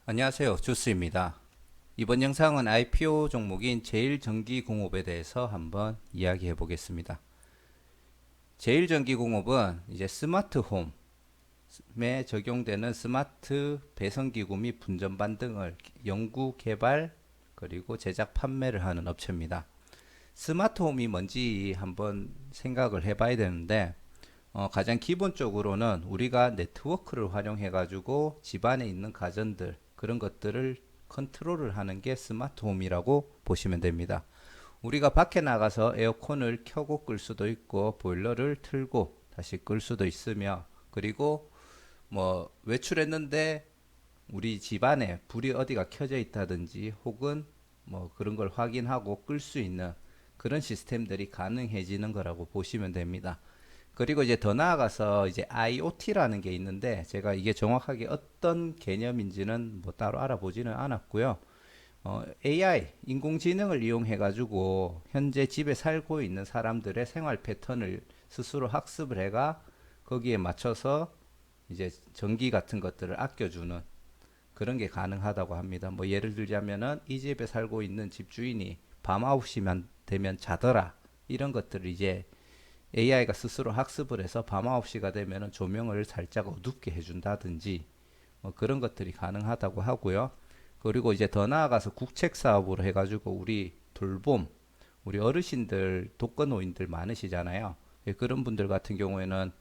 안녕하세요. 주스입니다. 이번 영상은 IPO 종목인 제일전기공업에 대해서 한번 이야기해 보겠습니다. 제일전기공업은 이제 스마트홈에 적용되는 스마트 배선기구 및 분전반 등을 연구, 개발, 그리고 제작, 판매를 하는 업체입니다. 스마트홈이 뭔지 한번 생각을 해봐야 되는데, 가장 기본적으로는 우리가 네트워크를 활용해 가지고 집안에 있는 가전들 그런 것들을 컨트롤을 하는 게 스마트홈이라고 보시면 됩니다. 우리가 밖에 나가서 에어컨을 켜고 끌 수도 있고 보일러를 틀고 다시 끌 수도 있으며, 그리고 뭐 외출했는데 우리 집안에 불이 어디가 켜져 있다든지 혹은 뭐 그런 걸 확인하고 끌 수 있는 그런 시스템들이 가능해지는 거라고 보시면 됩니다. 그리고 이제 더 나아가서 이제 IoT라는 게 있는데, 제가 이게 정확하게 어떤 개념인지는 뭐 따로 알아보지는 않았고요. AI, 인공지능을 이용해 가지고 현재 집에 살고 있는 사람들의 생활 패턴을 스스로 학습을 해가 거기에 맞춰서 이제 전기 같은 것들을 아껴주는 그런 게 가능하다고 합니다. 뭐 예를 들자면은 이 집에 살고 있는 집주인이 밤 9시만 되면 자더라, 이런 것들을 이제 AI가 스스로 학습을 해서 밤 9시가 되면 조명을 살짝 어둡게 해준다든지 뭐 그런 것들이 가능하다고 하고요. 그리고 이제 더 나아가서 국책 사업으로 해가지고 우리 돌봄, 우리 어르신들 독거노인들 많으시잖아요. 예, 그런 분들 같은 경우에는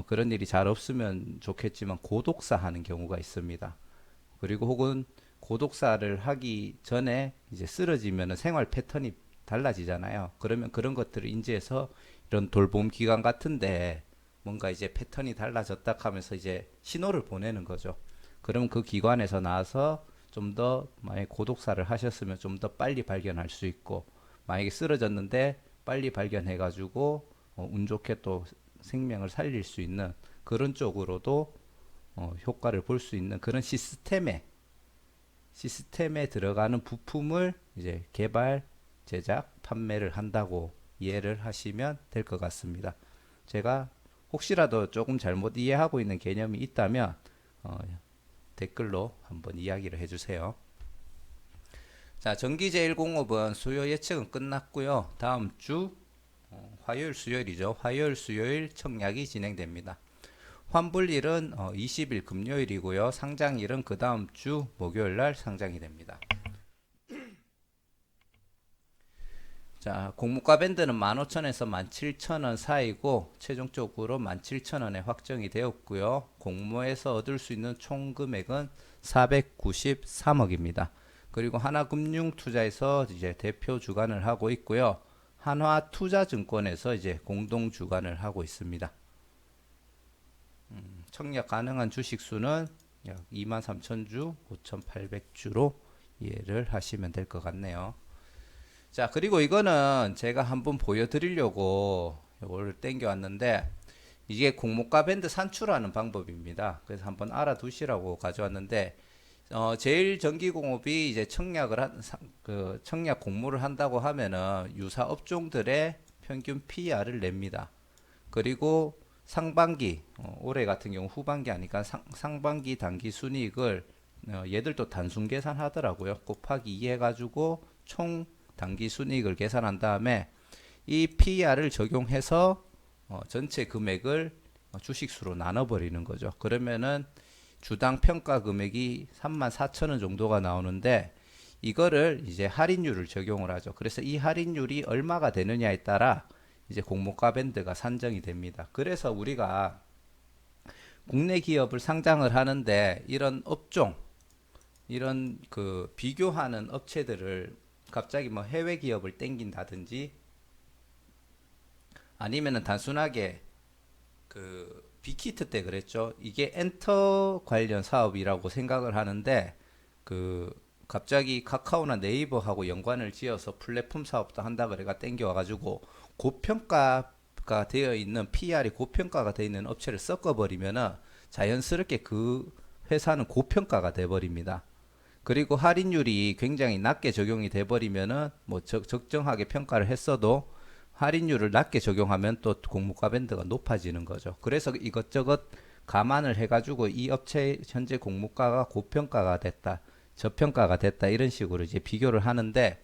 그런 일이 잘 없으면 좋겠지만 고독사 하는 경우가 있습니다. 그리고 혹은 고독사를 하기 전에 이제 쓰러지면 생활 패턴이 달라지잖아요. 그러면 그런 것들을 인지해서 이런 돌봄 기관 같은데 뭔가 이제 패턴이 달라졌다 하면서 이제 신호를 보내는 거죠. 그럼 그 기관에서 나와서 좀 더 만약에 고독사를 하셨으면 좀 더 빨리 발견할 수 있고, 만약에 쓰러졌는데 빨리 발견해가지고 운 좋게 또 생명을 살릴 수 있는 그런 쪽으로도 효과를 볼 수 있는 그런 시스템에 들어가는 부품을 이제 개발, 제작, 판매를 한다고 이해를 하시면 될 것 같습니다. 제가 혹시라도 조금 잘못 이해하고 있는 개념이 있다면 어, 댓글로 한번 이야기를 해주세요. 자, 전기제일공업은 수요 예측은 끝났고요. 다음 주 화요일, 수요일이죠. 화요일, 수요일 청약이 진행됩니다. 환불일은 20일 금요일이고요. 상장일은 그 다음 주 목요일 날 상장이 됩니다. 자, 공무가 밴드는 15,000원에서 17,000원 사이고 최종적으로 17,000원에 확정이 되었고요. 공모에서 얻을 수 있는 총 금액은 493억입니다. 그리고 하나금융투자에서 이제 대표 주관을 하고 있고요. 한화투자증권에서 이제 공동 주관을 하고 있습니다. 청약 가능한 주식 수는 약 23,000주, 5,800주로 이해를 하시면 될 것 같네요. 자, 그리고 이거는 제가 한번 보여드리려고 이걸 땡겨왔는데, 이게 공모가 밴드 산출하는 방법입니다. 그래서 한번 알아두시라고 가져왔는데, 제일 전기공업이 이제 그 청약 공모를 한다고 하면은 유사 업종들의 평균 PR을 냅니다. 그리고 상반기, 올해 같은 경우 후반기 아니까 상반기 단기 순이익을 얘들도 단순 계산하더라고요. 곱하기 2 해가지고 총 단기 순이익을 계산한 다음에 이 PER을 적용해서 전체 금액을 주식수로 나눠버리는 거죠. 그러면은 주당 평가 금액이 34,000원 정도가 나오는데, 이거를 이제 할인율을 적용을 하죠. 그래서 이 할인율이 얼마가 되느냐에 따라 이제 공모가 밴드가 산정이 됩니다. 그래서 우리가 국내 기업을 상장을 하는데 이런 업종, 이런 그 비교하는 업체들을 갑자기 뭐 해외 기업을 땡긴다든지 아니면은 단순하게 그 빅히트 때 그랬죠. 이게 엔터 관련 사업이라고 생각을 하는데, 그 갑자기 카카오나 네이버하고 연관을 지어서 플랫폼 사업도 한다 그래가 땡겨와가지고 고평가가 되어 있는 PR이 고평가가 되어 있는 업체를 섞어버리면은 자연스럽게 그 회사는 고평가가 돼버립니다. 그리고 할인율이 굉장히 낮게 적용이 돼버리면은 뭐 적정하게 평가를 했어도 할인율을 낮게 적용하면 또 공모가 밴드가 높아지는 거죠. 그래서 이것저것 감안을 해가지고 이 업체 현재 공모가가 고평가가 됐다, 저평가가 됐다 이런 식으로 이제 비교를 하는데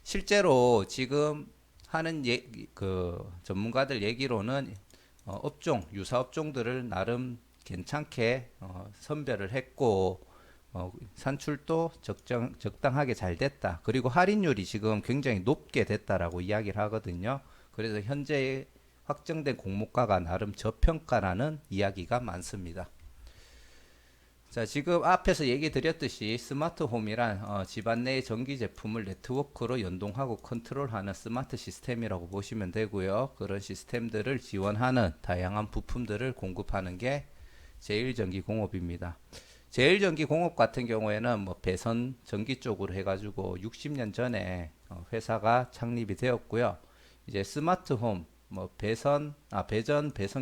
실제로 지금 하는 그 전문가들 얘기로는 업종 유사 업종들을 나름 괜찮게 선별을 했고 산출도 적당하게 잘 됐다. 그리고 할인율이 지금 굉장히 높게 됐다라고 이야기를 하거든요. 그래서 현재 확정된 공모가가 나름 저평가라는 이야기가 많습니다. 자, 지금 앞에서 얘기 드렸듯이 스마트홈이란 집안 내의 전기 제품을 네트워크로 연동하고 컨트롤하는 스마트 시스템이라고 보시면 되고요. 그런 시스템들을 지원하는 다양한 부품들을 공급하는 게 제일전기공업입니다. 제일전기공업 같은 경우에는 뭐 배선 전기 쪽으로 해가지고 60년 전에 회사가 창립이 되었고요. 이제 스마트홈, 뭐 배선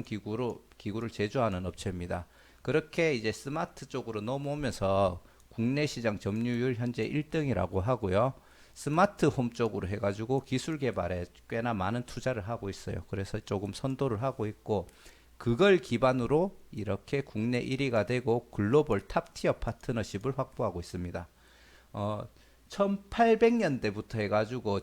기구를 제조하는 업체입니다. 그렇게 이제 스마트 쪽으로 넘어오면서 국내 시장 점유율 현재 1등이라고 하고요. 스마트 홈 쪽으로 해가지고 기술 개발에 꽤나 많은 투자를 하고 있어요. 그래서 조금 선도를 하고 있고 그걸 기반으로 이렇게 국내 1위가 되고 글로벌 탑티어 파트너십을 확보하고 있습니다. 1800년대부터 해가지고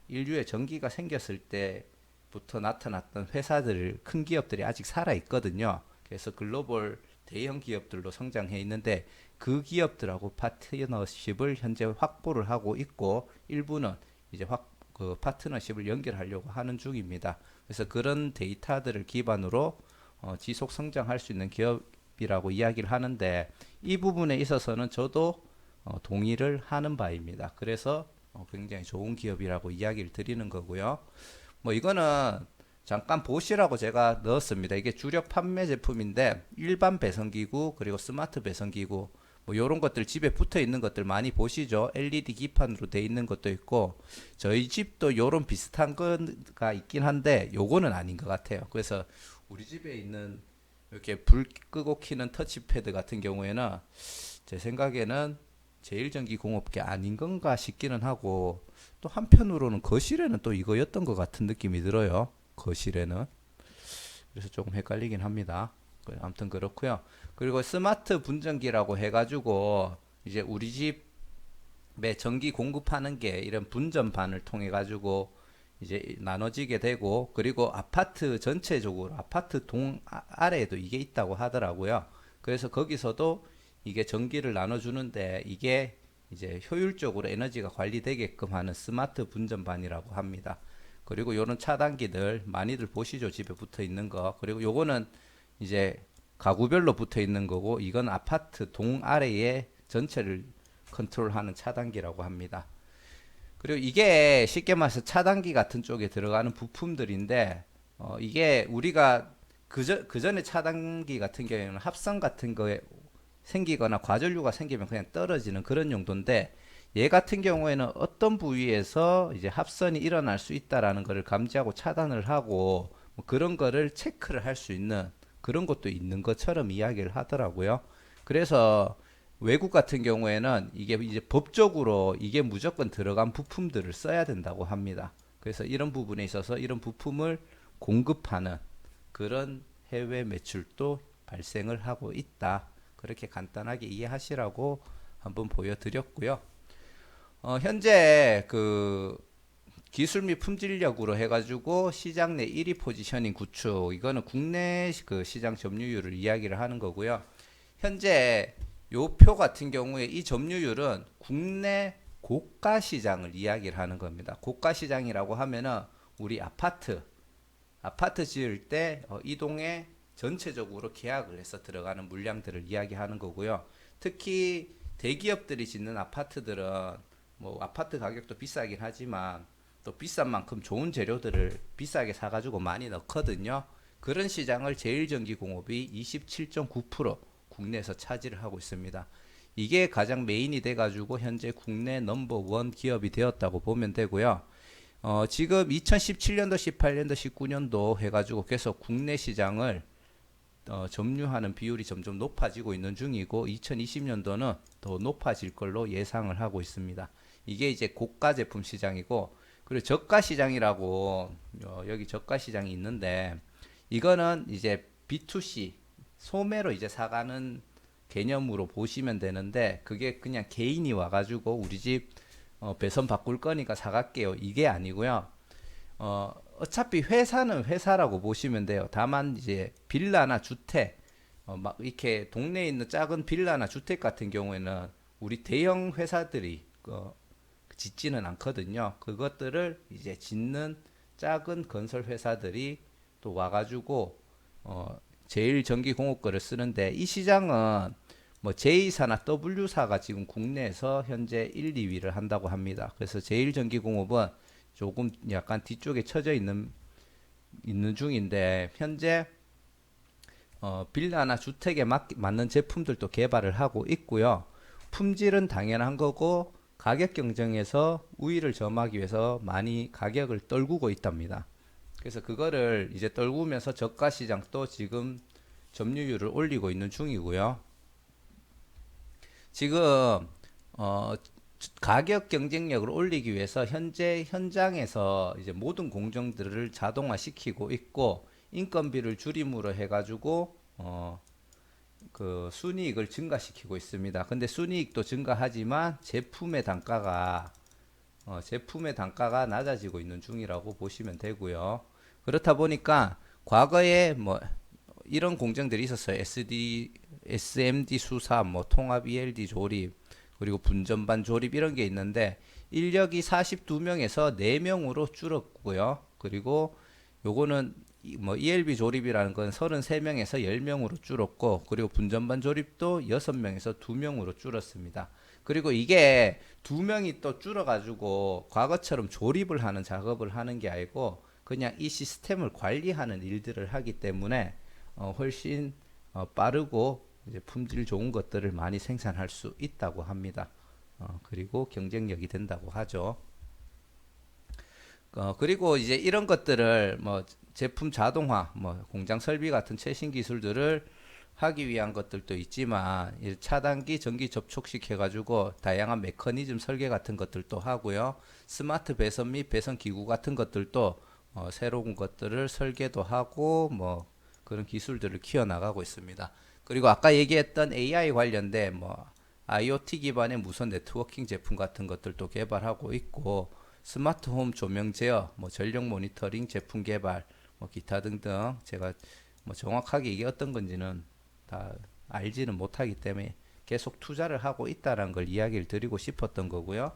인류에 전기가 생겼을 때부터 나타났던 회사들, 큰 기업들이 아직 살아 있거든요. 그래서 글로벌 대형 기업들로 성장해 있는데 그 기업들하고 파트너십을 현재 확보를 하고 있고 일부는 이제 그 파트너십을 연결하려고 하는 중입니다. 그래서 그런 데이터들을 기반으로 지속 성장할 수 있는 기업이라고 이야기를 하는데 이 부분에 있어서는 저도 동의를 하는 바입니다. 그래서 굉장히 좋은 기업이라고 이야기를 드리는 거고요. 뭐 이거는 잠깐 보시라고 제가 넣었습니다. 이게 주력 판매 제품인데 일반 배선기구 그리고 스마트 배선기구 뭐 이런 것들 집에 붙어 있는 것들 많이 보시죠. LED 기판으로 돼 있는 것도 있고 저희 집도 이런 비슷한 거가 있긴 한데 요거는 아닌 것 같아요. 그래서 우리 집에 있는 이렇게 불 끄고 켜는 터치패드 같은 경우에는 제 생각에는 제일전기공업계 아닌 건가 싶기는 하고 또 한편으로는 거실에는 또 이거였던 것 같은 느낌이 들어요. 거실에는. 그래서 조금 헷갈리긴 합니다. 아무튼 그렇고요. 그리고 스마트 분전기라고 해가지고 이제 우리 집에 전기 공급하는 게 이런 분전반을 통해 가지고 이제 나눠지게 되고 그리고 아파트 전체적으로 아파트 동 아래에도 이게 있다고 하더라고요. 그래서 거기서도 이게 전기를 나눠주는데 이게 이제 효율적으로 에너지가 관리되게끔 하는 스마트 분전반이라고 합니다. 그리고 요런 차단기들 많이들 보시죠. 집에 붙어 있는 거. 그리고 요거는 이제 가구별로 붙어 있는 거고 이건 아파트 동 아래에 전체를 컨트롤하는 차단기라고 합니다. 그리고 이게 쉽게 말해서 차단기 같은 쪽에 들어가는 부품들인데 이게 우리가 그전에 차단기 같은 경우에는 합선 같은 거에 생기거나 과전류가 생기면 그냥 떨어지는 그런 용도인데 얘 같은 경우에는 어떤 부위에서 이제 합선이 일어날 수 있다라는 것을 감지하고 차단을 하고 뭐 그런 거를 체크를 할 수 있는 그런 것도 있는 것처럼 이야기를 하더라고요. 그래서 외국 같은 경우에는 이게 이제 법적으로 이게 무조건 들어간 부품들을 써야 된다고 합니다. 그래서 이런 부분에 있어서 이런 부품을 공급하는 그런 해외 매출도 발생을 하고 있다. 그렇게 간단하게 이해하시라고 한번 보여드렸고요. 현재 그 기술 및 품질력으로 해가지고 시장 내 1위 포지셔닝 구축 이거는 국내 그 시장 점유율을 이야기를 하는 거고요. 현재 요 표 같은 경우에 이 점유율은 국내 고가 시장을 이야기를 하는 겁니다. 고가 시장이라고 하면은 우리 아파트 지을 때 이 동에 전체적으로 계약을 해서 들어가는 물량들을 이야기하는 거고요. 특히 대기업들이 짓는 아파트들은 뭐 아파트 가격도 비싸긴 하지만 또 비싼 만큼 좋은 재료들을 비싸게 사가지고 많이 넣거든요. 그런 시장을 제일전기공업이 27.9% 국내에서 차지를 하고 있습니다. 이게 가장 메인이 돼가지고 현재 국내 넘버원 기업이 되었다고 보면 되고요. 지금 2017년도, 18년도, 19년도 해가지고 계속 국내 시장을 점유하는 비율이 점점 높아지고 있는 중이고 2020년도는 더 높아질 걸로 예상을 하고 있습니다. 이게 이제 고가 제품 시장이고 그리고 저가 시장이라고 여기 저가 시장이 있는데 이거는 이제 B2C 소매로 이제 사가는 개념으로 보시면 되는데, 그게 그냥 개인이 와가지고 우리 집 배선 바꿀 거니까 사갈게요, 이게 아니고요. 어차피 회사는 회사라고 보시면 돼요. 다만 이제 빌라나 주택, 막 이렇게 동네에 있는 작은 빌라나 주택 같은 경우에는 우리 대형 회사들이 짓지는 않거든요. 그것들을 이제 짓는 작은 건설 회사들이 또 와가지고 제1전기공업 거를 쓰는데, 이 시장은 뭐 J사나 W사가 지금 국내에서 현재 1, 2위를 한다고 합니다. 그래서 제1전기공업은 조금 약간 뒤쪽에 처져 있는 중인데, 현재 빌라나 주택에 맞는 제품들도 개발을 하고 있고요. 품질은 당연한 거고 가격 경쟁에서 우위를 점하기 위해서 많이 가격을 떨구고 있답니다. 그래서 그거를 이제 떨구면서 저가 시장도 지금 점유율을 올리고 있는 중이고요. 지금 가격 경쟁력을 올리기 위해서 현재 현장에서 이제 모든 공정들을 자동화시키고 있고, 인건비를 줄임으로 해가지고 그 순이익을 증가시키고 있습니다. 근데 순이익도 증가하지만 제품의 단가가 낮아지고 있는 중이라고 보시면 되고요. 그렇다 보니까 과거에 뭐 이런 공정들이 있었어요. SMD 수사, 뭐 통합 ELD 조립, 그리고 분전반 조립 이런 게 있는데, 인력이 42명에서 4명으로 줄었고요. 그리고 요거는 뭐 ELB 조립이라는 건 33명에서 10명으로 줄었고, 그리고 분전반 조립도 6명에서 2명으로 줄었습니다. 그리고 이게 2명이 또 줄어가지고 과거처럼 조립을 하는 작업을 하는 게 아니고 그냥 이 시스템을 관리하는 일들을 하기 때문에 훨씬 빠르고 이제 품질 좋은 것들을 많이 생산할 수 있다고 합니다. 그리고 경쟁력이 된다고 하죠. 그리고 이제 이런 것들을 뭐 제품 자동화, 뭐 공장 설비 같은 최신 기술들을 하기 위한 것들도 있지만, 차단기 전기 접촉식 해가지고 다양한 메커니즘 설계 같은 것들도 하고요. 스마트 배선 및 배선 기구 같은 것들도 새로운 것들을 설계도 하고 뭐 그런 기술들을 키워나가고 있습니다. 그리고 아까 얘기했던 AI 관련된 뭐 IoT 기반의 무선 네트워킹 제품 같은 것들도 개발하고 있고, 스마트홈 조명 제어, 뭐 전력 모니터링 제품 개발, 뭐 기타 등등, 제가 뭐 정확하게 이게 어떤 건지는 다 알지는 못하기 때문에 계속 투자를 하고 있다는 걸 이야기를 드리고 싶었던 거고요.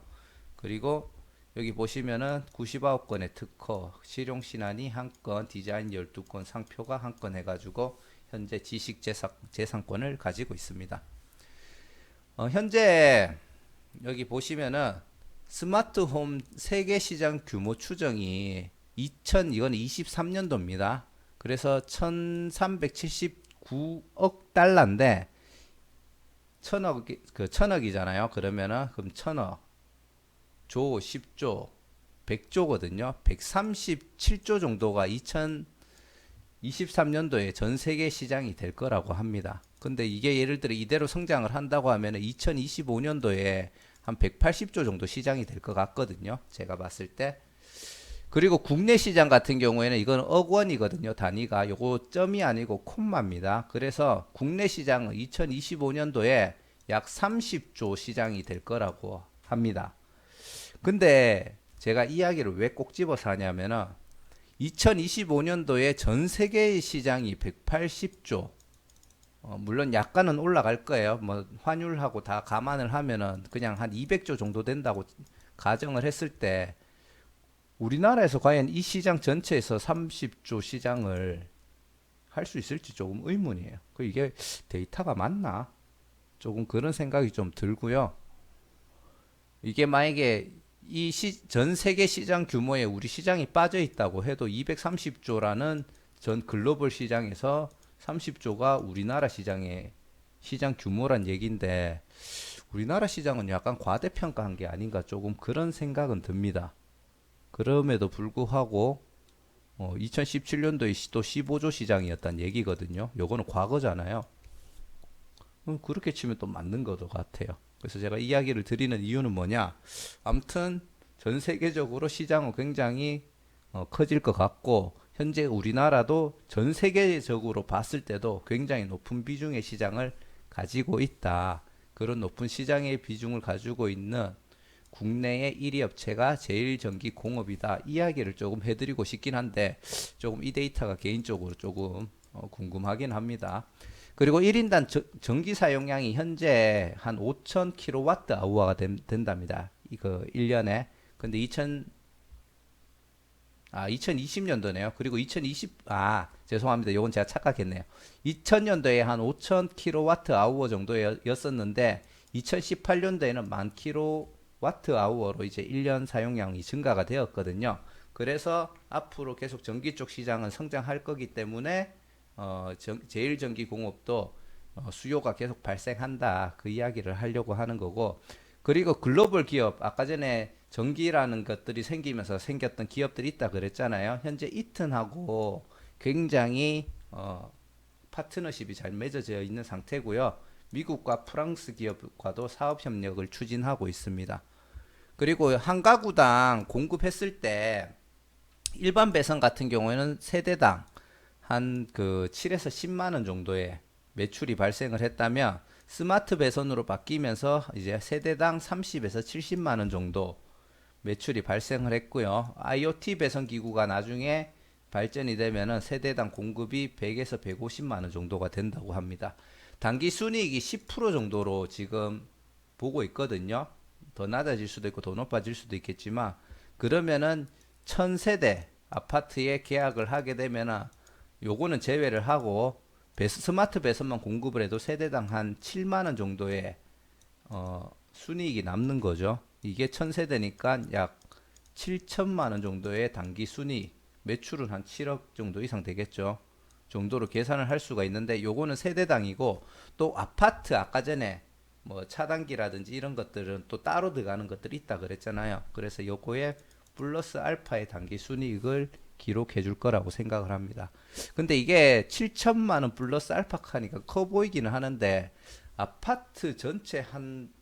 그리고 여기 보시면은 99건의 특허, 실용 신안이 1건, 디자인 12건, 상표가 1건 해가지고 현재 지식 재산권을 가지고 있습니다. 현재 여기 보시면은 스마트홈 세계 시장 규모 추정이 이건 23년도입니다. 그래서 1379억 달러인데, 천억이잖아요. 그러면은 그럼 천억, 조, 10조, 100조거든요. 137조 정도가 2023년도에 전 세계 시장이 될 거라고 합니다. 근데 이게 예를 들어 이대로 성장을 한다고 하면 2025년도에 한 180조 정도 시장이 될 것 같거든요. 제가 봤을 때. 그리고 국내 시장 같은 경우에는 이건 억 원이거든요. 단위가. 요거 점이 아니고 콤마입니다. 그래서 국내 시장은 2025년도에 약 30조 시장이 될 거라고 합니다. 근데 제가 이야기를 왜 꼭 집어서 하냐면은 2025년도에 전 세계 시장이 180조, 물론 약간은 올라갈 거예요. 뭐 환율하고 다 감안을 하면은 그냥 한 200조 정도 된다고 가정을 했을 때, 우리나라에서 과연 이 시장 전체에서 30조 시장을 할 수 있을지 조금 의문이에요. 이게 데이터가 맞나? 조금 그런 생각이 좀 들고요. 이게 만약에 전 세계 시장 규모에 우리 시장이 빠져 있다고 해도 230조라는 전 글로벌 시장에서 30조가 우리나라 시장의 시장 규모란 얘기인데, 우리나라 시장은 약간 과대평가한 게 아닌가, 조금 그런 생각은 듭니다. 그럼에도 불구하고 2017년도에 또 15조 시장이었단 얘기거든요. 요거는 과거잖아요. 그렇게 치면 또 맞는 것도 같아요. 그래서 제가 이야기를 드리는 이유는 뭐냐, 아무튼 전 세계적으로 시장은 굉장히 커질 것 같고, 현재 우리나라도 전 세계적으로 봤을 때도 굉장히 높은 비중의 시장을 가지고 있다. 그런 높은 시장의 비중을 가지고 있는 국내의 1위 업체가 제일전기공업이다. 이야기를 조금 해드리고 싶긴 한데 조금 이 데이터가 개인적으로 조금 궁금하긴 합니다. 그리고 1인당 전기 사용량이 현재 한 5,000kWh가 된답니다. 이거 1년에. 근데 2020년도네요. 그리고 죄송합니다. 이건 제가 착각했네요. 2000년도에 한 5,000kWh 정도였었는데 2018년도에는 10,000kWh로 이제 1년 사용량이 증가가 되었거든요. 그래서 앞으로 계속 전기 쪽 시장은 성장할 거기 때문에 제일전기공업도 수요가 계속 발생한다. 그 이야기를 하려고 하는 거고. 그리고 글로벌 기업, 아까 전에 전기라는 것들이 생기면서 생겼던 기업들이 있다 그랬잖아요. 현재 이튼하고 굉장히 파트너십이 잘 맺어져 있는 상태고요. 미국과 프랑스 기업과도 사업 협력을 추진하고 있습니다. 그리고 한 가구당 공급했을 때 일반 배선 같은 경우에는 세대당 한 그 7에서 10만 원 정도의 매출이 발생을 했다면 스마트 배선으로 바뀌면서 이제 세대당 30에서 70만 원 정도 매출이 발생을 했고요. IoT 배선 기구가 나중에 발전이 되면은 세대당 공급이 100에서 150만 원 정도가 된다고 합니다. 단기 순이익이 10% 정도로 지금 보고 있거든요. 더 낮아질 수도 있고 더 높아질 수도 있겠지만 그러면은 1000세대 아파트에 계약을 하게 되면은 요거는 제외를 하고 스마트 배선만 공급을 해도 세대당 한 7만 원 정도의 순이익이 남는 거죠. 이게 1000세대니까 약 7천만 원 정도의 단기 순이익, 매출은 한 7억 정도 이상 되겠죠. 정도로 계산을 할 수가 있는데 요거는 세대당이고 또 아파트 아까 전에 뭐 차단기라든지 이런 것들은 또 따로 들어가는 것들이 있다 그랬잖아요. 그래서 요거에 플러스 알파의 단기 순이익을 기록해 줄 거라고 생각을 합니다. 근데 이게 7천만 원 플러스 알파카니까 커 보이기는 하는데 아파트 전체 한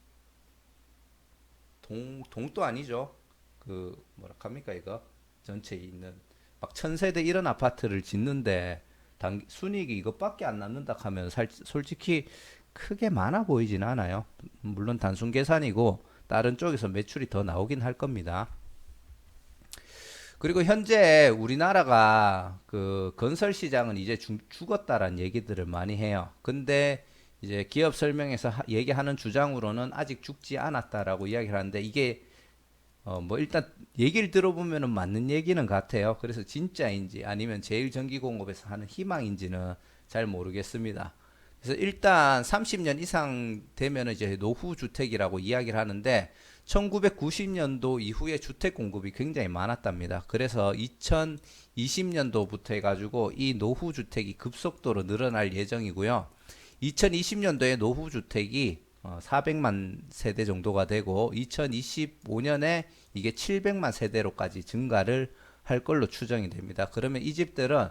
동도 아니죠. 그 뭐라 합니까 이거 전체에 있는 막 1000세대 이런 아파트를 짓는데 순이익이 이것밖에 안 남는다 하면 솔직히 크게 많아 보이진 않아요. 물론 단순 계산이고 다른 쪽에서 매출이 더 나오긴 할 겁니다. 그리고 현재 우리나라가 그 건설 시장은 이제 죽었다라는 얘기들을 많이 해요. 근데 이제 기업 설명에서 얘기하는 주장으로는 아직 죽지 않았다라고 이야기를 하는데 이게 뭐 일단 얘기를 들어보면은 맞는 얘기는 같아요. 그래서 진짜인지 아니면 제일전기공업에서 하는 희망인지는 잘 모르겠습니다. 그래서 일단 30년 이상 되면은 이제 노후주택이라고 이야기를 하는데 1990년도 이후에 주택 공급이 굉장히 많았답니다. 그래서 2020년도부터 해가지고 이 노후주택이 급속도로 늘어날 예정이고요. 2020년도에 노후주택이 400만 세대 정도가 되고 2025년에 이게 700만 세대로까지 증가를 할 걸로 추정이 됩니다. 그러면 이 집들은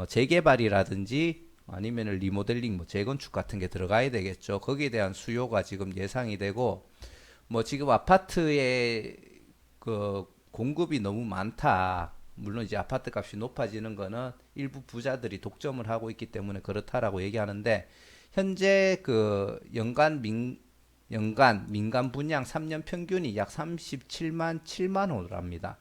재개발이라든지 아니면 리모델링, 뭐 재건축 같은 게 들어가야 되겠죠. 거기에 대한 수요가 지금 예상이 되고 뭐 지금 아파트의 그 공급이 너무 많다. 물론 이제 아파트 값이 높아지는 거는 일부 부자들이 독점을 하고 있기 때문에 그렇다라고 얘기하는데 현재 그 연간 민간 분양 3년 평균이 약 37만 7만 호랍니다.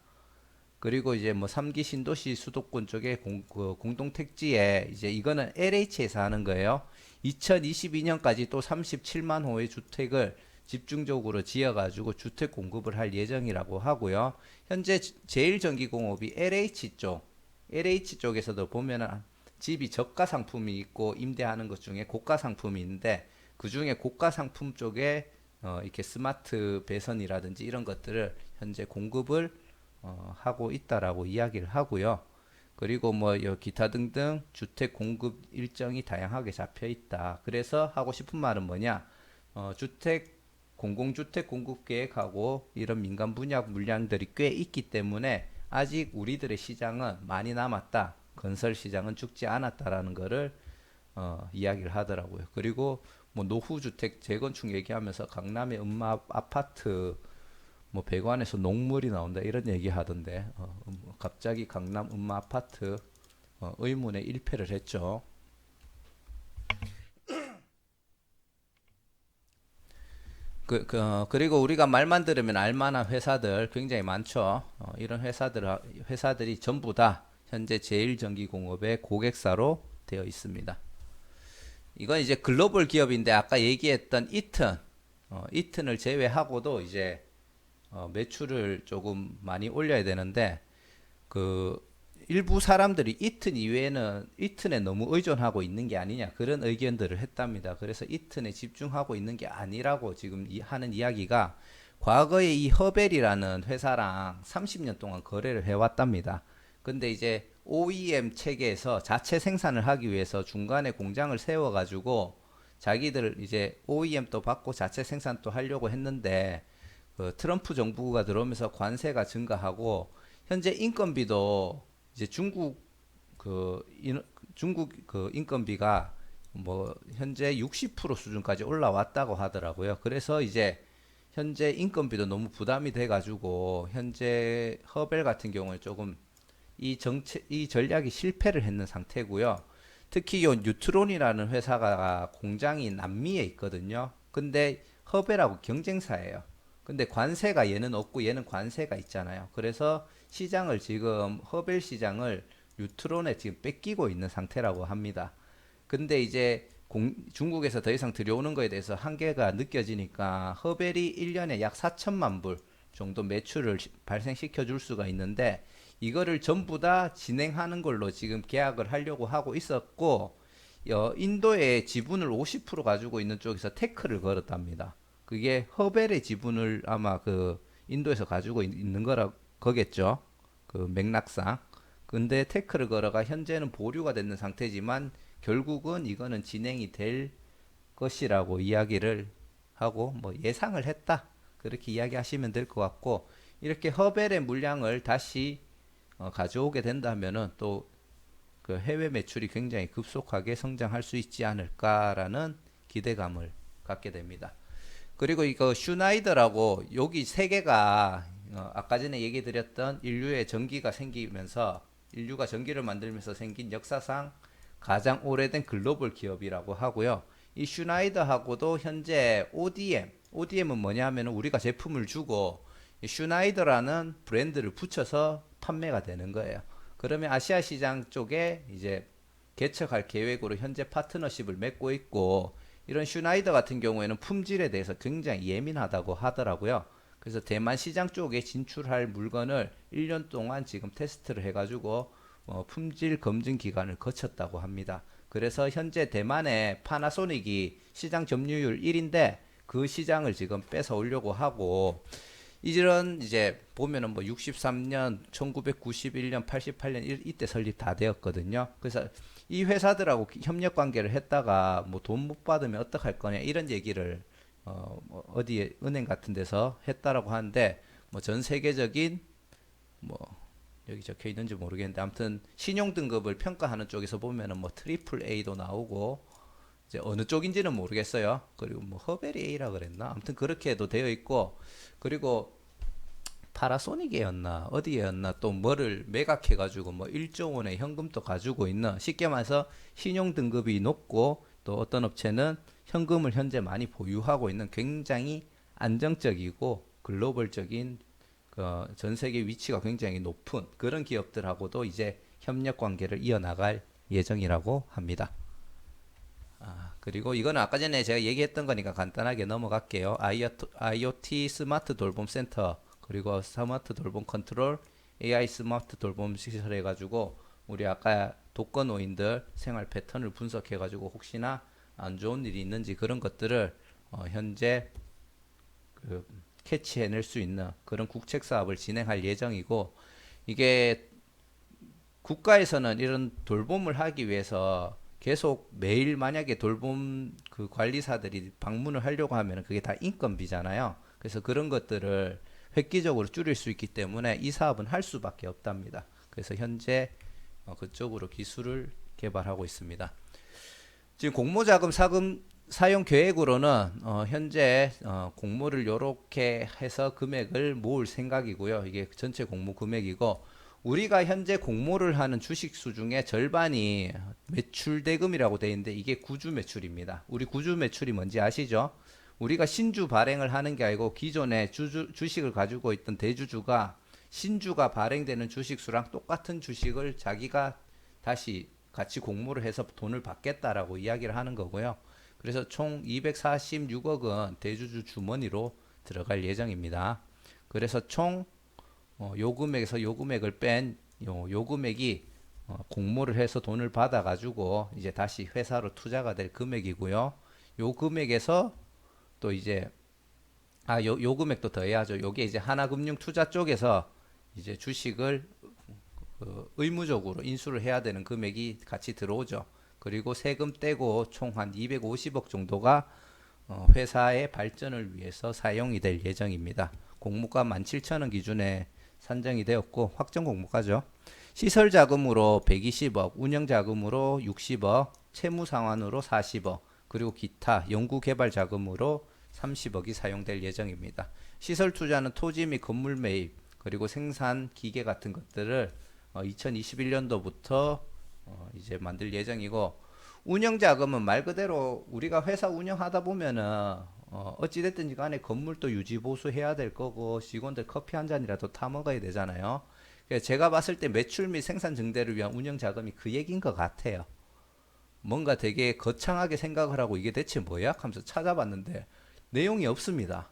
그리고 이제 뭐 3기 신도시 수도권 쪽에 공동 택지에 이제 이거는 LH에서 하는 거예요. 2022년까지 또 37만 호의 주택을 집중적으로 지어가지고 주택 공급을 할 예정이라고 하고요. 현재 제일전기공업이 LH 쪽에서도 보면은 집이 저가 상품이 있고 임대하는 것 중에 고가 상품이 있는데 그 중에 고가 상품 쪽에 이렇게 스마트 배선이라든지 이런 것들을 현재 공급을 하고 있다라고 이야기를 하고요. 그리고 뭐 기타 등등 주택 공급 일정이 다양하게 잡혀 있다. 그래서 하고 싶은 말은 뭐냐? 공공주택 공급 계획하고 이런 민간 분양 물량들이 꽤 있기 때문에 아직 우리들의 시장은 많이 남았다. 건설 시장은 죽지 않았다라는 거를 이야기를 하더라고요. 그리고 뭐 노후주택 재건축 얘기하면서 강남의 음마 아파트 뭐 배관에서 녹물이 나온다 이런 얘기 하던데 갑자기 강남 음마 아파트 의문에 일패를 했죠. 그리고 우리가 말만 들으면 알만한 회사들 굉장히 많죠. 이런 회사들이 전부 다 현재 제일전기공업의 고객사로 되어 있습니다. 이건 이제 글로벌 기업인데 아까 얘기했던 이튼을 제외하고도 이제 매출을 조금 많이 올려야 되는데 그 일부 사람들이 이튼에 너무 의존하고 있는 게 아니냐 그런 의견들을 했답니다. 그래서 이튼에 집중하고 있는 게 아니라고 지금 하는 이야기가 과거에 이 허벨이라는 회사랑 30년 동안 거래를 해왔답니다. 근데 이제 OEM 체계에서 자체 생산을 하기 위해서 중간에 공장을 세워가지고 자기들 이제 OEM도 받고 자체 생산도 하려고 했는데 그 트럼프 정부가 들어오면서 관세가 증가하고 현재 인건비도 이제 중국 그 인건비가 뭐 현재 60% 수준까지 올라왔다고 하더라고요. 그래서 이제 현재 인건비도 너무 부담이 돼가지고 현재 허벨 같은 경우에 조금 이 전략이 실패를 했는 상태고요. 특히 이 뉴트론이라는 회사가 공장이 남미에 있거든요. 근데 허벨하고 경쟁사예요. 근데 관세가 얘는 없고 얘는 관세가 있잖아요. 그래서 시장을 지금 허벨 시장을 뉴트론에 지금 뺏기고 있는 상태라고 합니다. 근데 이제 중국에서 더 이상 들여오는 거에 대해서 한계가 느껴지니까 허벨이 1년에 약 4천만 불 정도 매출을 발생시켜 줄 수가 있는데 이거를 전부 다 진행하는 걸로 지금 계약을 하려고 하고 있었고 인도의 지분을 50% 가지고 있는 쪽에서 태클을 걸었답니다. 그게 허벨의 지분을 아마 그 인도에서 가지고 있는 거겠죠. 그 맥락상. 근데 태클을 걸어가 현재는 보류가 되는 상태지만 결국은 이거는 진행이 될 것이라고 이야기를 하고 뭐 예상을 했다. 그렇게 이야기하시면 될 것 같고 이렇게 허벨의 물량을 다시 가져오게 된다면은 또 그 해외 매출이 굉장히 급속하게 성장할 수 있지 않을까라는 기대감을 갖게 됩니다. 그리고 이거 슈나이더라고 여기 세 개가 아까 전에 얘기 드렸던 인류의 전기가 생기면서 인류가 전기를 만들면서 생긴 역사상 가장 오래된 글로벌 기업이라고 하고요. 이 슈나이더하고도 현재 ODM은 뭐냐면 우리가 제품을 주고 이 슈나이더라는 브랜드를 붙여서 판매가 되는 거예요. 그러면 아시아 시장 쪽에 이제 개척할 계획으로 현재 파트너십을 맺고 있고 이런 슈나이더 같은 경우에는 품질에 대해서 굉장히 예민하다고 하더라고요. 그래서 대만 시장 쪽에 진출할 물건을 1년 동안 지금 테스트를 해가지고 품질 검증 기간을 거쳤다고 합니다. 그래서 현재 대만의 파나소닉이 시장 점유율 1인데 그 시장을 지금 뺏어 오려고 하고 이런 이제 보면은 뭐 63년, 1991년, 88년 이때 설립 다 되었거든요. 그래서 이 회사들하고 협력 관계를 했다가 뭐 돈 못 받으면 어떡할 거냐 이런 얘기를 뭐 어디에 은행 같은 데서 했다라고 하는데 뭐 전 세계적인 뭐 여기 적혀 있는지 모르겠는데 아무튼 신용 등급을 평가하는 쪽에서 보면은 뭐 트리플 A도 나오고 이제 어느 쪽인지는 모르겠어요. 그리고 뭐 허벨이 A라 그랬나? 아무튼 그렇게도 되어 있고 그리고 파라소닉이었나 어디였나 또 뭐를 매각해 가지고 뭐 1조 원의 현금도 가지고 있는 쉽게 말해서 신용 등급이 높고 또 어떤 업체는 현금을 현재 많이 보유하고 있는 굉장히 안정적이고 글로벌적인 전 세계 위치가 굉장히 높은 그런 기업들하고도 이제 협력 관계를 이어나갈 예정이라고 합니다. 그리고 이거는 아까 전에 제가 얘기했던 거니까 간단하게 넘어갈게요. IoT 스마트 돌봄 센터 그리고 스마트 돌봄 컨트롤 AI 스마트 돌봄 시설 해가지고 우리 아까 독거노인들 생활 패턴을 분석해가지고 혹시나 안 좋은 일이 있는지 그런 것들을 현재 그 캐치해낼 수 있는 그런 국책 사업을 진행할 예정이고 이게 국가에서는 이런 돌봄을 하기 위해서 계속 매일 만약에 돌봄 그 관리사들이 방문을 하려고 하면 그게 다 인건비잖아요. 그래서 그런 것들을 획기적으로 줄일 수 있기 때문에 이 사업은 할 수밖에 없답니다. 그래서 현재 그쪽으로 기술을 개발하고 있습니다. 지금 공모자금 사용 계획으로는 현재 공모를 이렇게 해서 금액을 모을 생각이고요. 이게 전체 공모 금액이고 우리가 현재 공모를 하는 주식수 중에 절반이 매출 대금이라고 되어 있는데 이게 구주 매출입니다. 우리 구주 매출이 뭔지 아시죠? 우리가 신주 발행을 하는 게 아니고 기존에 주식을 가지고 있던 대주주가 신주가 발행되는 주식수랑 똑같은 주식을 자기가 다시 같이 공모를 해서 돈을 받겠다라고 이야기를 하는 거고요. 그래서 총 246억은 대주주 주머니로 들어갈 예정입니다. 그래서 총 요 금액에서 요 금액을 뺀 요 금액이 공모를 해서 돈을 받아 가지고 이제 다시 회사로 투자가 될 금액이고요. 요 금액에서 또 이제 요 금액도 더해야죠. 요게 이제 하나금융투자 쪽에서 이제 주식을 의무적으로 인수를 해야 되는 금액이 같이 들어오죠. 그리고 세금 떼고 총 한 250억 정도가 회사의 발전을 위해서 사용이 될 예정입니다. 공모가 17,000원 기준에 산정이 되었고 확정 공모가죠. 시설 자금으로 120억, 운영 자금으로 60억, 채무 상환으로 40억, 그리고 기타 연구 개발 자금으로 30억이 사용될 예정입니다. 시설 투자는 토지 및 건물 매입, 그리고 생산 기계 같은 것들을 2021년도부터 이제 만들 예정이고, 운영 자금은 말 그대로 우리가 회사 운영하다 보면은 어찌됐든지 간에 건물도 유지 보수해야 될 거고 직원들 커피 한 잔이라도 타 먹어야 되잖아요. 그래서 제가 봤을 때 매출 및 생산 증대를 위한 운영 자금이 그 얘기인 것 같아요. 뭔가 되게 거창하게 생각을 하고 이게 대체 뭐야? 하면서 찾아봤는데 내용이 없습니다.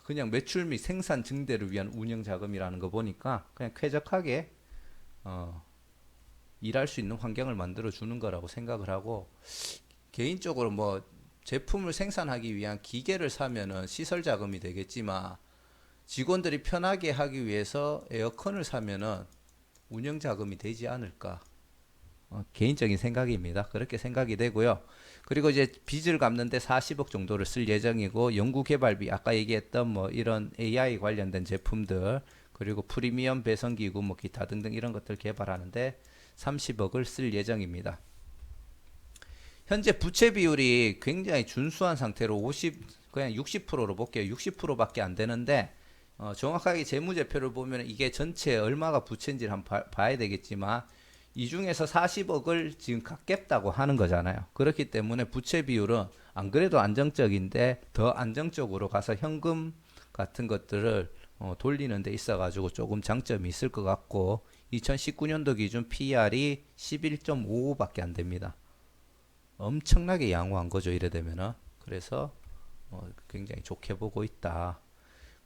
그냥 매출 및 생산 증대를 위한 운영 자금이라는 거 보니까 그냥 쾌적하게 일할 수 있는 환경을 만들어 주는 거라고 생각을 하고, 개인적으로 뭐 제품을 생산하기 위한 기계를 사면은 시설 자금이 되겠지만 직원들이 편하게 하기 위해서 에어컨을 사면은 운영 자금이 되지 않을까. 개인적인 생각입니다. 그렇게 생각이 되고요. 그리고 이제 빚을 갚는데 40억 정도를 쓸 예정이고, 연구개발비 아까 얘기했던 뭐 이런 AI 관련된 제품들, 그리고 프리미엄 배송기구 뭐 기타 등등 이런 것들 개발하는데 30억을 쓸 예정입니다. 현재 부채 비율이 굉장히 준수한 상태로 그냥 60%로 볼게요. 60%밖에 안 되는데 정확하게 재무제표를 보면 이게 전체 얼마가 부채인지를 한번 봐야 되겠지만 이 중에서 40억을 지금 갚겠다고 하는 거잖아요. 그렇기 때문에 부채 비율은 안 그래도 안정적인데 더 안정적으로 가서 현금 같은 것들을 돌리는 데 있어 가지고 조금 장점이 있을 것 같고, 2019년도 기준 PR이 11.55밖에 안 됩니다. 엄청나게 양호한 거죠, 이래 되면은. 그래서 굉장히 좋게 보고 있다.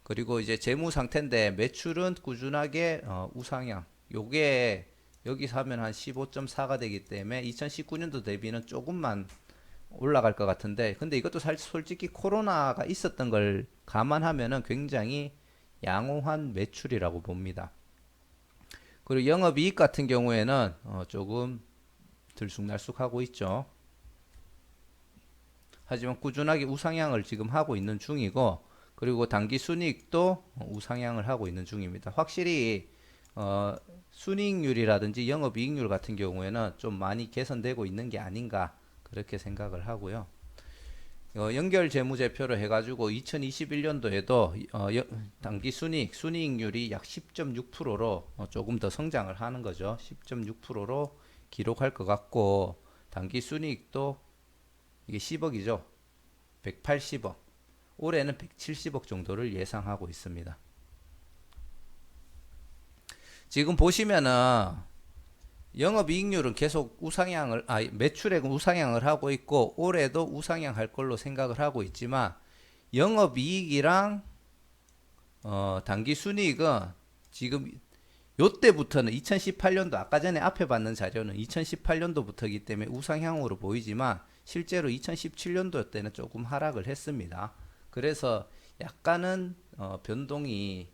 그리고 이제 재무 상태인데 매출은 꾸준하게 우상향. 요게 여기서 하면 한 15.4가 되기 때문에 2019년도 대비는 조금만 올라갈 것 같은데, 근데 이것도 솔직히 코로나가 있었던 걸 감안하면은 굉장히 양호한 매출이라고 봅니다. 그리고 영업이익 같은 경우에는 조금 들쑥날쑥하고 있죠. 하지만 꾸준하게 우상향을 지금 하고 있는 중이고, 그리고 당기 순이익도 우상향을 하고 있는 중입니다. 확실히 순이익률이라든지 영업이익률 같은 경우에는 좀 많이 개선되고 있는 게 아닌가 그렇게 생각을 하고요. 연결 재무제표로 해가지고 2021년도에도 당기 순이익률이 약 10.6%로 조금 더 성장을 하는 거죠. 10.6%로 기록할 것 같고, 당기 순이익도 이게 10억이죠. 180억. 올해는 170억 정도를 예상하고 있습니다. 지금 보시면은 영업이익률은 계속 매출액은 우상향을 하고 있고 올해도 우상향할 걸로 생각을 하고 있지만, 영업이익이랑 당기순이익은 지금 요때부터는 2018년도, 아까 전에 앞에 봤는 자료는 2018년도부터이기 때문에 우상향으로 보이지만 실제로 2017년도 때는 조금 하락을 했습니다. 그래서 약간은 변동이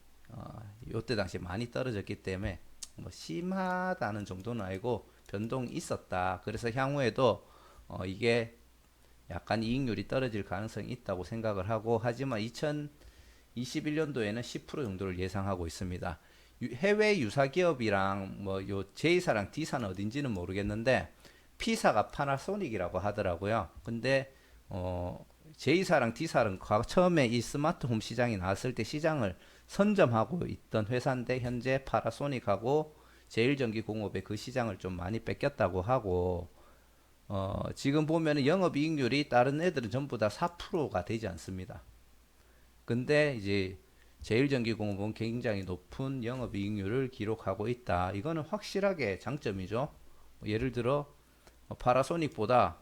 요때 당시 많이 떨어졌기 때문에 뭐 심하다는 정도는 아니고 변동이 있었다. 그래서 향후에도 이게 약간 이익률이 떨어질 가능성이 있다고 생각을 하고, 하지만 2021년도에는 10% 정도를 예상하고 있습니다. 해외 유사 기업이랑 뭐 요 J사랑 D사는 어딘지는 모르겠는데 P사가 파나소닉이라고 하더라고요. 근데 J사랑 D사랑 처음에 이 스마트홈 시장이 나왔을 때 시장을 선점하고 있던 회사인데 현재 파라소닉하고 제일전기공업에 그 시장을 좀 많이 뺏겼다고 하고 지금 보면은 영업이익률이 다른 애들은 전부 다 4%가 되지 않습니다. 근데 이제 제일전기공업은 굉장히 높은 영업이익률을 기록하고 있다. 이거는 확실하게 장점이죠. 예를 들어 파라소닉보다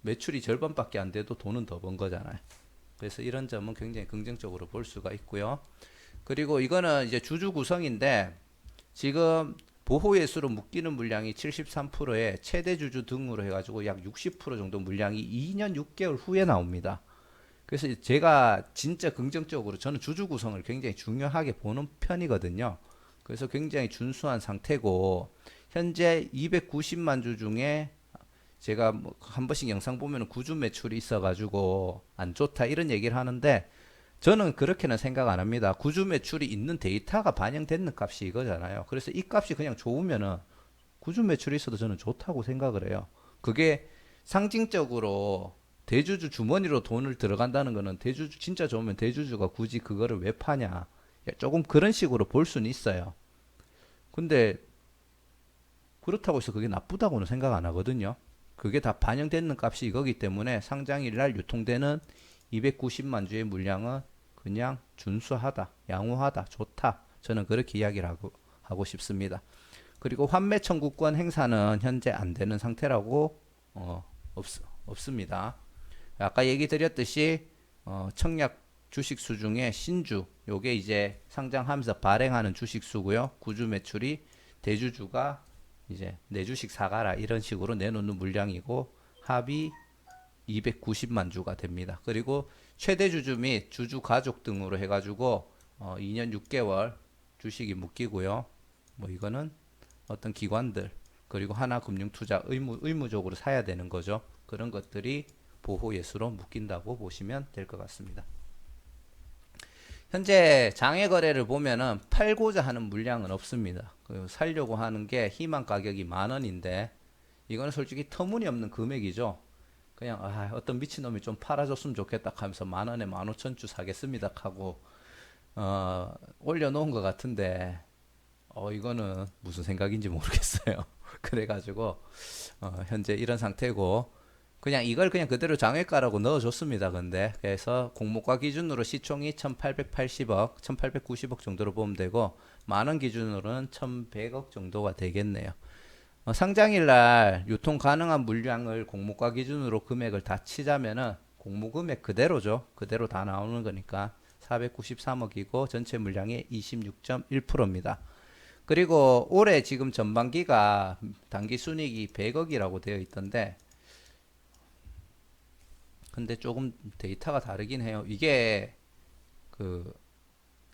매출이 절반밖에 안 돼도 돈은 더 번 거잖아요. 그래서 이런 점은 굉장히 긍정적으로 볼 수가 있고요. 그리고 이거는 이제 주주 구성인데 지금 보호예수로 묶이는 물량이 73%에 최대 주주 등으로 해가지고 약 60% 정도 물량이 2년 6개월 후에 나옵니다. 그래서 제가 진짜 긍정적으로 저는 주주 구성을 굉장히 중요하게 보는 편이거든요. 그래서 굉장히 준수한 상태고 현재 290만 주 중에 제가 뭐한 번씩 영상 보면 구주 매출이 있어가지고 안 좋다 이런 얘기를 하는데 저는 그렇게는 생각 안 합니다. 구주 매출이 있는 데이터가 반영되는 값이 이거잖아요. 그래서 이 값이 그냥 좋으면은 구주 매출이 있어도 저는 좋다고 생각을 해요. 그게 상징적으로 대주주 주머니로 돈을 들어간다는 거는 대주주 진짜 좋으면 대주주가 굳이 그거를 왜 파냐. 조금 그런 식으로 볼 수는 있어요. 근데 그렇다고 해서 그게 나쁘다고는 생각 안 하거든요. 그게 다 반영되는 값이 이거기 때문에 상장일 날 유통되는 290만 주의 물량은 그냥 준수하다, 양호하다, 좋다. 저는 그렇게 이야기를 하고 싶습니다. 그리고 환매 청구권 행사는 현재 안 되는 상태라고 없습니다. 아까 얘기 드렸듯이 청약 주식수 중에 신주 요게 이제 상장하면서 발행하는 주식수고요. 구주 매출이 대주주가 이제 내 주식 사가라 이런 식으로 내놓는 물량이고 합이 290만 주가 됩니다. 그리고 최대 주주 및 주주 가족 등으로 해가지고 2년 6개월 주식이 묶이고요. 뭐 이거는 어떤 기관들 그리고 하나금융투자 의무적으로 사야 되는 거죠. 그런 것들이 보호예수로 묶인다고 보시면 될 것 같습니다. 현재 장외 거래를 보면은 팔고자 하는 물량은 없습니다. 살려고 하는 게 희망 가격이 10,000원인데 이거는 솔직히 터무니없는 금액이죠. 그냥 어떤 미친놈이 좀 팔아줬으면 좋겠다 하면서 10,000원에 15,000주 사겠습니다 하고 올려놓은 것 같은데 이거는 무슨 생각인지 모르겠어요. 그래가지고 현재 이런 상태고 그냥 이걸 그냥 그대로 장외가라고 넣어줬습니다. 근데 그래서 공모가 기준으로 시총이 1880억, 1890억 정도로 보면 되고 만원 기준으로는 1100억 정도가 되겠네요. 상장일 날 유통 가능한 물량을 공모가 기준으로 금액을 다 치자면은 공모 금액 그대로죠. 그대로 다 나오는 거니까 493억이고 전체 물량의 26.1%입니다. 그리고 올해 지금 전반기가 단기 순이익이 100억이라고 되어 있던데 근데 조금 데이터가 다르긴 해요. 이게 그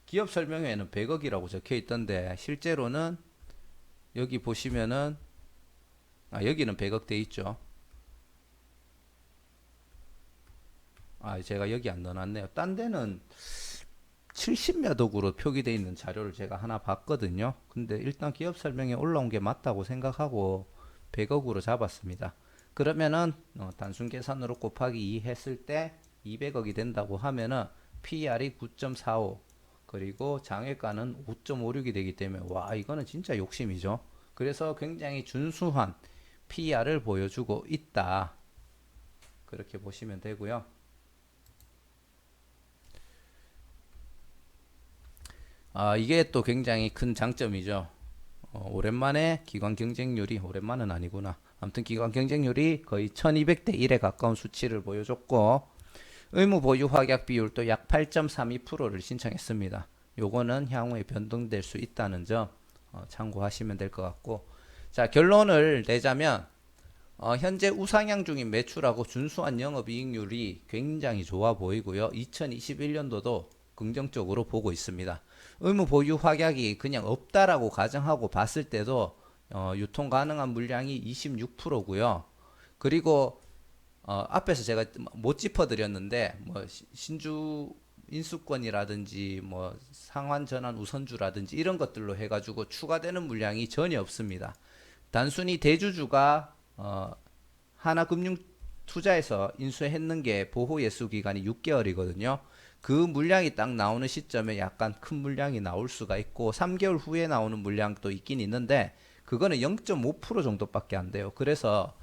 기업 설명회에는 100억이라고 적혀 있던데 실제로는 여기 보시면은 여기는 100억 돼 있죠. 제가 여기 안 넣어놨네요. 딴 데는 70몇 억으로 표기되어 있는 자료를 제가 하나 봤거든요. 근데 일단 기업 설명에 올라온 게 맞다고 생각하고 100억으로 잡았습니다. 그러면은 단순 계산으로 곱하기 2 했을 때 200억이 된다고 하면은 PER이 9.45 그리고 장외가는 5.56이 되기 때문에 와 이거는 진짜 욕심이죠. 그래서 굉장히 준수한 PER을 보여주고 있다. 그렇게 보시면 되고요. 이게 또 굉장히 큰 장점이죠. 오랜만에 기관 경쟁률이 오랜만은 아니구나. 아무튼 기관 경쟁률이 거의 1200대 1에 가까운 수치를 보여줬고 의무 보유 확약 비율도 약 8.32%를 신청했습니다. 요거는 향후에 변동될 수 있다는 점 참고하시면 될 것 같고 자 결론을 내자면 현재 우상향 중인 매출하고 준수한 영업이익률이 굉장히 좋아 보이고요. 2021년도도 긍정적으로 보고 있습니다. 의무 보유 확약이 그냥 없다라고 가정하고 봤을 때도 유통 가능한 물량이 26%고요. 그리고 앞에서 제가 못 짚어드렸는데 뭐 신주 인수권이라든지 뭐 상환 전환 우선주라든지 이런 것들로 해가지고 추가되는 물량이 전혀 없습니다. 단순히 대주주가 하나금융 투자해서 인수했는 게 보호 예수 기간이 6개월이거든요. 그 물량이 딱 나오는 시점에 약간 큰 물량이 나올 수가 있고 3개월 후에 나오는 물량도 있긴 있는데 그거는 0.5% 정도밖에 안 돼요. 그래서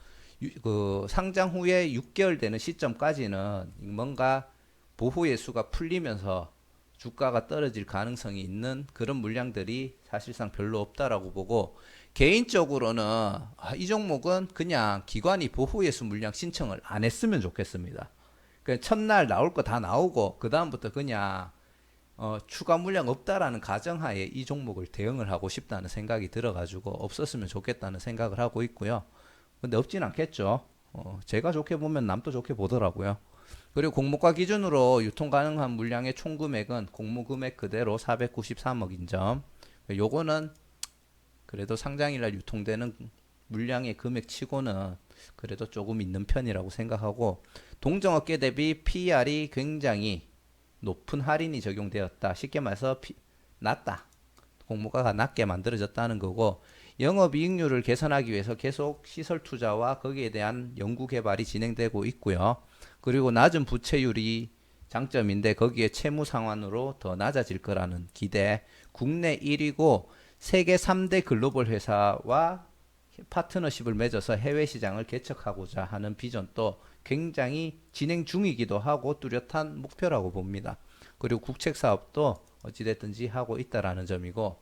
그 상장 후에 6개월 되는 시점까지는 뭔가 보호 예수가 풀리면서 주가가 떨어질 가능성이 있는 그런 물량들이 사실상 별로 없다라고 보고 개인적으로는 이 종목은 그냥 기관이 보호 예수 물량 신청을 안 했으면 좋겠습니다. 그 첫날 나올 거 다 나오고 그 다음부터 그냥 추가 물량 없다라는 가정하에 이 종목을 대응을 하고 싶다는 생각이 들어가지고 없었으면 좋겠다는 생각을 하고 있고요. 근데 없진 않겠죠. 제가 좋게 보면 남도 좋게 보더라고요. 그리고 공모가 기준으로 유통 가능한 물량의 총 금액은 공모 금액 그대로 493억인 점. 요거는 그래도 상장일날 유통되는 물량의 금액 치고는 그래도 조금 있는 편이라고 생각하고 동종업계 대비 PER이 굉장히 높은 할인이 적용되었다. 쉽게 말해서 낮다. 공모가가 낮게 만들어졌다는 거고 영업이익률을 개선하기 위해서 계속 시설 투자와 거기에 대한 연구 개발이 진행되고 있고요. 그리고 낮은 부채율이 장점인데 거기에 채무 상환으로 더 낮아질 거라는 기대. 국내 1위고 세계 3대 글로벌 회사와 파트너십을 맺어서 해외 시장을 개척하고자 하는 비전도 굉장히 진행 중이기도 하고 뚜렷한 목표라고 봅니다. 그리고 국책 사업도 어찌됐든지 하고 있다라는 점이고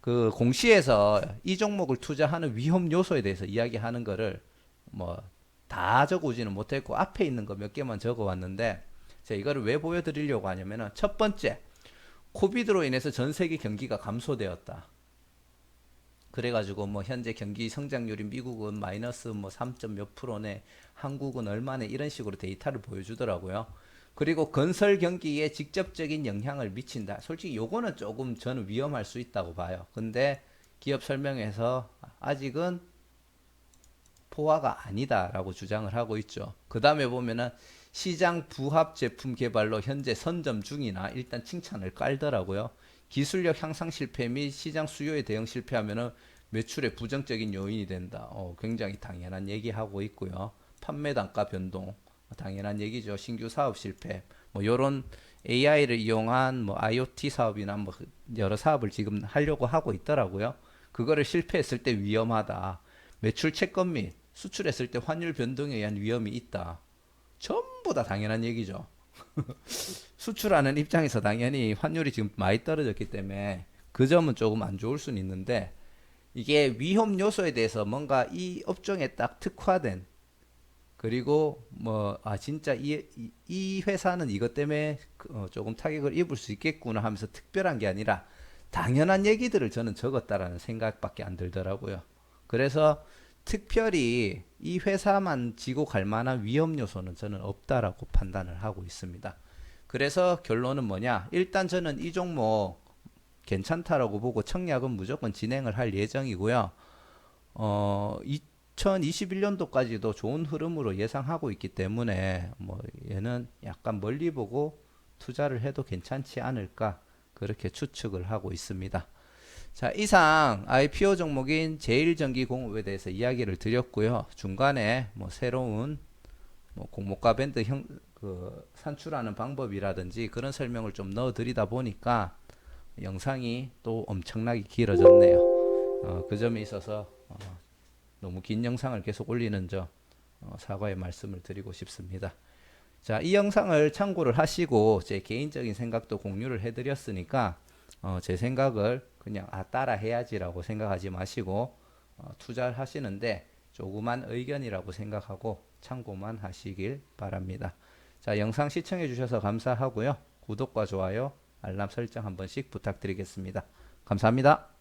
그 공시에서 이 종목을 투자하는 위험 요소에 대해서 이야기하는 거를 뭐 다 적어오지는 못했고 앞에 있는 거 몇 개만 적어왔는데 제가 이거를 왜 보여드리려고 하냐면은 첫 번째 코비드로 인해서 전 세계 경기가 감소되었다. 그래가지고 뭐 현재 경기 성장률이 미국은 마이너스 뭐 3. 몇 프로네, 한국은 얼마네 이런 식으로 데이터를 보여주더라고요. 그리고 건설 경기에 직접적인 영향을 미친다. 솔직히 요거는 조금 저는 위험할 수 있다고 봐요. 근데 기업 설명에서 아직은 포화가 아니다라고 주장을 하고 있죠. 그 다음에 보면은 시장 부합 제품 개발로 현재 선점 중이나 일단 칭찬을 깔더라고요. 기술력 향상 실패 및 시장 수요에 대응 실패하면은 매출에 부정적인 요인이 된다. 굉장히 당연한 얘기하고 있고요. 판매 단가 변동 당연한 얘기죠. 신규 사업 실패 뭐 요런 AI를 이용한 뭐 IoT 사업이나 뭐 여러 사업을 지금 하려고 하고 있더라고요. 그거를 실패했을 때 위험하다. 매출 채권 및 수출했을 때 환율 변동에 의한 위험이 있다. 전부 다 당연한 얘기죠. 수출하는 입장에서 당연히 환율이 지금 많이 떨어졌기 때문에 그 점은 조금 안 좋을 수는 있는데 이게 위험 요소에 대해서 뭔가 이 업종에 딱 특화된 그리고 뭐 진짜 이 회사는 이것 때문에 조금 타격을 입을 수 있겠구나 하면서 특별한 게 아니라 당연한 얘기들을 저는 적었다라는 생각밖에 안 들더라고요. 그래서 특별히 이 회사만 지고 갈 만한 위험 요소는 저는 없다라고 판단을 하고 있습니다. 그래서 결론은 뭐냐? 일단 저는 이 종목 괜찮다라고 보고 청약은 무조건 진행을 할 예정이고요. 2021년도까지도 좋은 흐름으로 예상하고 있기 때문에 뭐 얘는 약간 멀리 보고 투자를 해도 괜찮지 않을까 그렇게 추측을 하고 있습니다. 자, 이상 IPO 종목인 제일전기공업에 대해서 이야기를 드렸고요. 중간에 뭐 새로운 뭐 공모가 밴드 산출하는 방법이라든지 그런 설명을 좀 넣어드리다 보니까 영상이 또 엄청나게 길어졌네요. 그 점에 있어서 너무 긴 영상을 계속 올리는 점 사과의 말씀을 드리고 싶습니다. 자, 이 영상을 참고를 하시고 제 개인적인 생각도 공유를 해드렸으니까 제 생각을 그냥 따라 해야지라고 생각하지 마시고 투자를 하시는데 조그만 의견이라고 생각하고 참고만 하시길 바랍니다. 자, 영상 시청해 주셔서 감사하고요. 구독과 좋아요, 알람 설정 한 번씩 부탁드리겠습니다. 감사합니다.